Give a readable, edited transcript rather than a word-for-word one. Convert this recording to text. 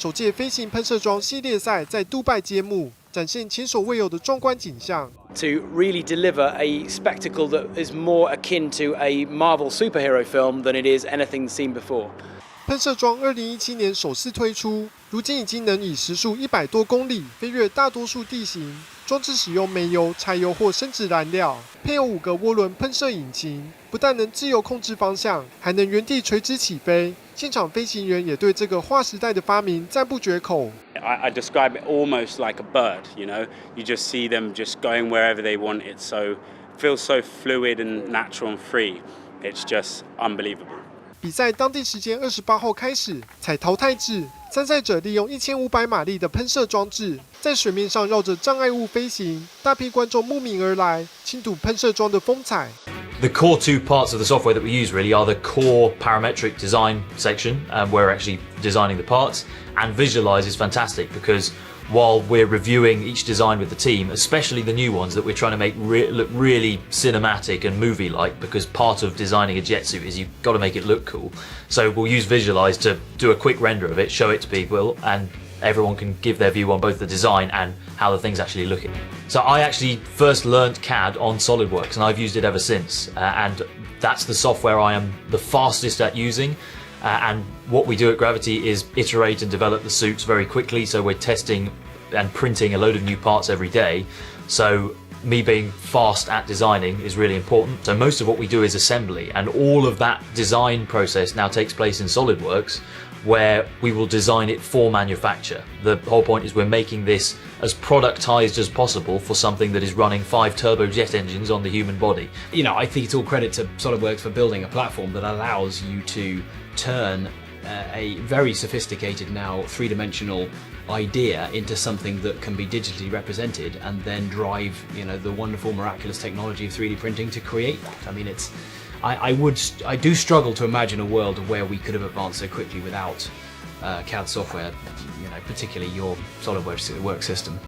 首届飞行喷射装系列赛在杜拜揭幕，展现前所未有的壮观景象。To really deliver a spectacle that is more akin to a Marvel superhero film than it is anything seen before. 喷射装2017年首次推出，如今已经能以时速100多公里飞越大多数地形。装置使用煤油、柴油或生质燃料，配有5个涡轮喷射引擎，不但能自由控制方向，还能原地垂直起飞。现场飞行员也对这个划时代的发明赞不绝口。I describe it almost like a bird. You know, you just see them just going wherever they want. It feels so fluid and natural and free. It's just unbelievable. 比赛当地时间28号开始，采淘汰制，参赛者利用1500马力的喷射装置，在水面上绕着障碍物飞行，大批观众慕名而来，倾吐喷射装的风采。The core two parts of the software that we use really are the core parametric design section, where we're actually designing the parts, and Visualize is fantastic because while we're reviewing each design with the team, especially the new ones that we're trying to make look really cinematic and movie-like, because part of designing a jet suit is you've got to make it look cool. So we'll use Visualize to do a quick render of it, show it to people, and everyone can give their view on both the design and how the thing's actually looking. So I actually first learnt CAD on SOLIDWORKS, and I've used it ever since. And that's the software I am the fastest at using. And what we do at Gravity is iterate and develop the suits very quickly. So we're testing and printing a load of new parts every day. So me being fast at designing is really important. So most of what we do is assembly, and all of that design process now takes place in SOLIDWORKS, where we will design it for manufacture. The whole point is we're making this as productized as possible for something that is running 5 turbojet engines on the human body. You know, I think it's all credit to SOLIDWORKS for building a platform that allows you to turn a very sophisticated now 3-dimensional idea into something that can be digitally represented and then drive, you know, the wonderful miraculous technology of 3D printing to create that. I mean, I do struggle to imagine a world where we could have advanced so quickly without CAD software, you know, particularly your SOLIDWORKS system.